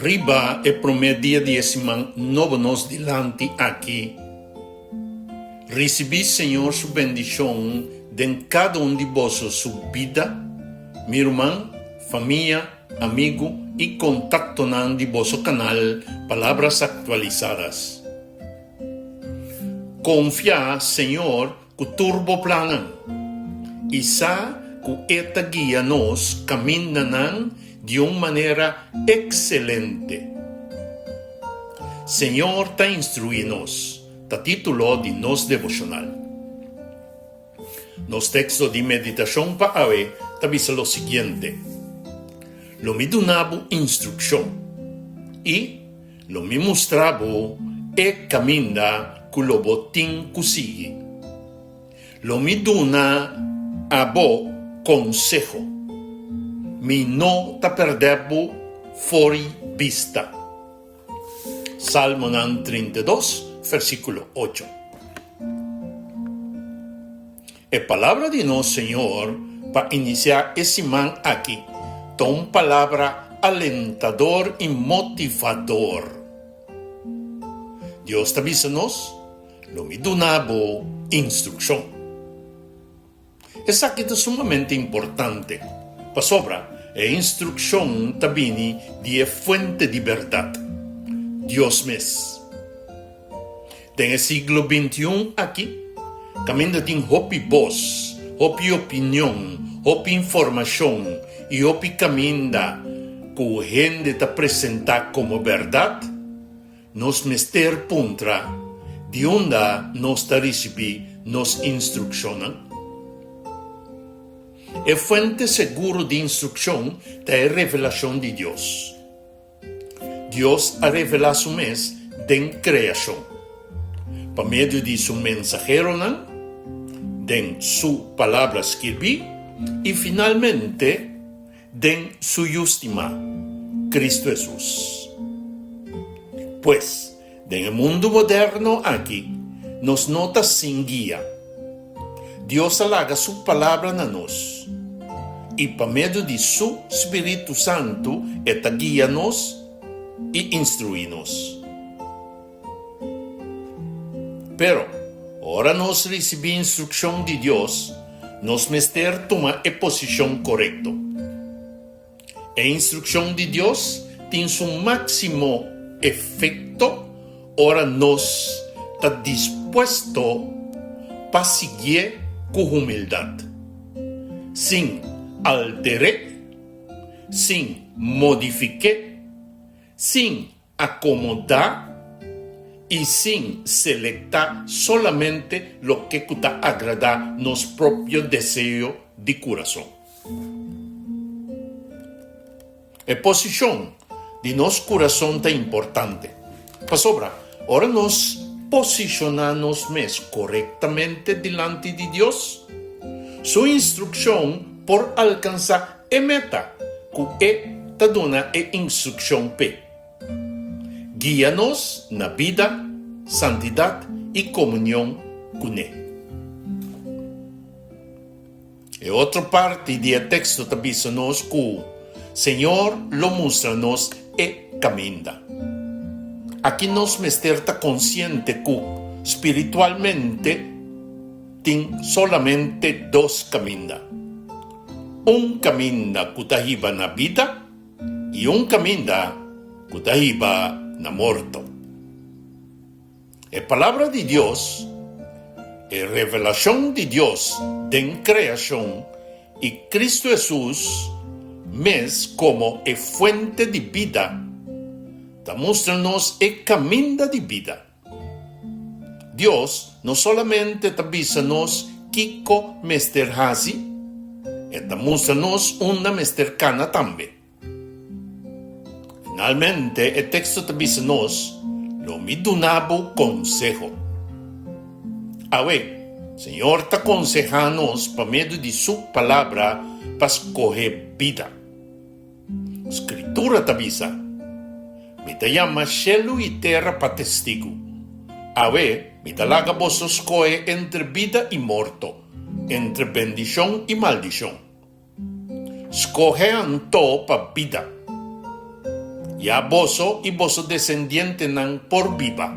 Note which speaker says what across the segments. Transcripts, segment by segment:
Speaker 1: Riba e promedia diezimang novenos dilanti aqui. Recebi, Senhor, sua bendição de cada de vossos, sua vida, meu irmão, família, amigo e contato de vosso canal Palavras Actualizadas. Confia, Senhor, que turbo planan. Isa que eta guia nos caminham de uma maneira excelente. Senhor, ta instrui-nos, ta título de nos devocional. Nos textos de meditação para hoje, tabisa lo siguiente. Lo me donava instrução e lo me mostrava e caminha que lo botim consigue. Lo me dona a bo consejo. Mi no ta perdebo fuori vista. Salmo 32, versículo 8. E palavra de nosso Senhor para iniciar esse man aqui, tom palavra alentador e motivador. Deus avisa-nos, lo me donava instrução. Essa aqui é sumamente importante. Para sobra, a instrução também de fonte de verdade. Deus mesmo. Tem o século XXI aqui, caminha tem hopi voz, hopi opinião, hopi informação e hopi caminha que a gente te apresenta como verdade, nos mester puntra de onde nós recebi nos instruciona. E fonte seguro de instrução é a revelação de Deus. Deus a revelado su mes de criação. Por meio de seu mensajero, de sua palavra escribí e finalmente de sua última, Cristo Jesus. Pues, en el mundo moderno aquí, nos nota sin guia. Deus alaga sua palavra na nós. E por meio de seu Espírito Santo, eta guia-nos e instrui-nos. Pero, ora nós recebemos instrução de Deus, nos mester toma a posição correta. A instrução de Deus tem seu máximo efeito, ora nós está disposto para seguir com humildade, sem alterar, sem modificar, sem acomodar e sem selectar solamente o que está agradar nos próprios desejos de coração. A posição de nosso coração é importante. Para sobra, ora nós posicionamos mesmo corretamente diante de Deus. Sua instrução por alcançar a meta que te dona a instrução P. Guia-nos na vida, santidade e comunhão com Ele. E outra parte do texto também nos que o Senhor lo mostra-nos e caminha. Aqui nós mester está consciente que espiritualmente tem solamente dois caminhos. Caminho que está na vida e caminho que está na morte. A palavra de Deus, a revelação de Deus de criação e Cristo Jesus, mas como a fonte de vida, está mostrando-nos o caminho de vida. Deus não solamente avisa-nos Kiko Mester Hasi, está mostrando-nos uma Mester Cana também. Finalmente, o texto avisa-nos, lo me donava consejo. Senhor está aconsejando-nos por meio de sua palavra para escolher vida. A Escritura te avisa, me te llama cielo e terra para testigo. Me dalaga vos escolhe entre vida e morto, entre bendição e maldição. Escolhe então para vida. ya boso y boso descendiente nan por viva.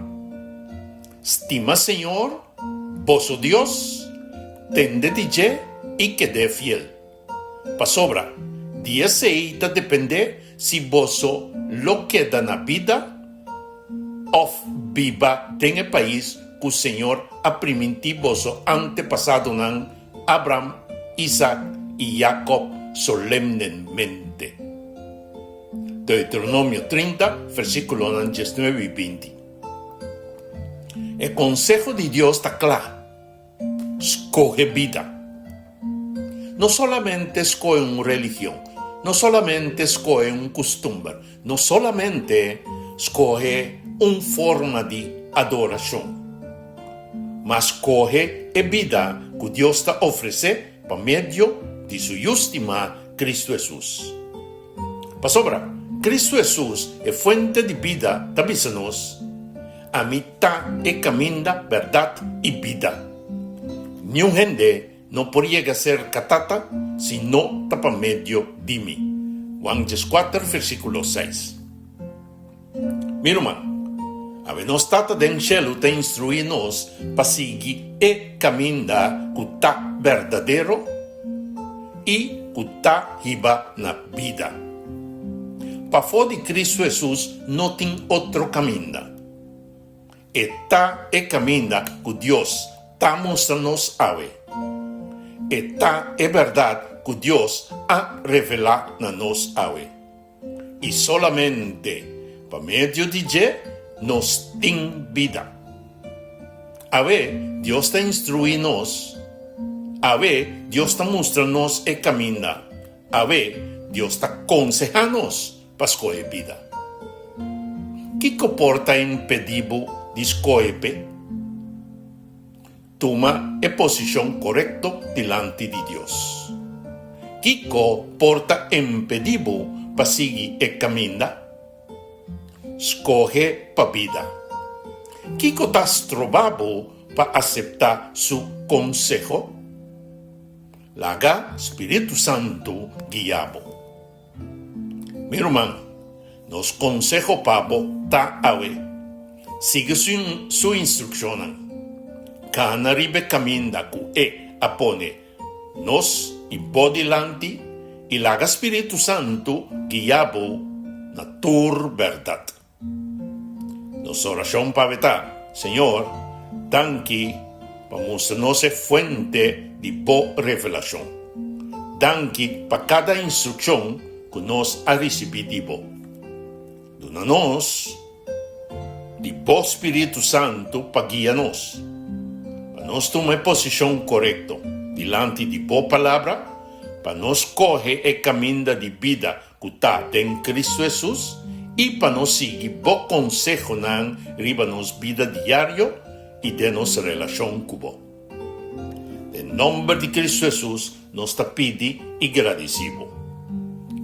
Speaker 1: Estima Señor, boso Dios, tende dije y quede fiel. Pasobra, día seita depende si boso lo queda na vida of viva en el país que el Señor ha permitido boso antepasado nan Abraham, Isaac y Jacob solemnemente. Deuteronomio 30, versículos 19 y 20. El consejo de Dios está claro. Escoge vida. No solamente escoge una religión, no solamente escoge un costumbre, no solamente escoge una forma de adoración, mas escoge la vida que Dios te ofrece por medio de su última Cristo Jesús. Pasobra, Cristo Jesús es fuente de vida, tabisanos, a mitad y camina, verdad y vida. Ni un gente no podría ser catata si no está por medio de mí. Juan 4, versículo 6. Mi hermano, habernos tata den cielo te instruirnos para seguir e camina que está verdadero y que está hiba na vida. Para fora de Cristo Jesús no tiene otro camino. Está e camina que Dios está mostrando-nos a ver. Está é verdade que Deus ha revelado a nós a ver. E solamente por meio de Je nos tem vida. A ver, Deus está instruindo-nos. A ver, Deus está mostrando-nos o caminho. A ver, Deus está aconsejando-nos para escolher vida. Que comporta impedido de escolher? Toma a posición correcta delante de Dios. Kiko porta impedido para seguir el camino. Escoge para vida. Kiko estás trovado para aceptar su consejo. Laga Espíritu Santo guiabo. Mi hermano, nos consejo pabo ta ave. Sigue su instrucción. Cada ribe caminda ku apone nos impodilanti y laga Espíritu Santo guiabo na tur verdad. Nos oración paveta, Señor, danki pa mostrarnos fuente de bo revelación. Danki pa cada instrucción que nos ha recibido. Donanos de bo Espíritu Santo pa guiarnos. Nos toma posición correcta delante de boa palavra para nos coger el camino de vida que está en Cristo Jesús y para nos seguir bom consejo nan riba nos vida diario y de nos relación con vos. En nombre de Cristo Jesús nos te pide y agradecido.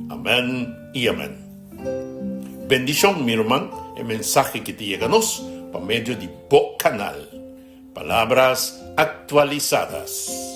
Speaker 1: Amén y amén. Bendición, mi hermano, el mensaje que te llega a nos por medio de bo canal. Palabras actualizadas.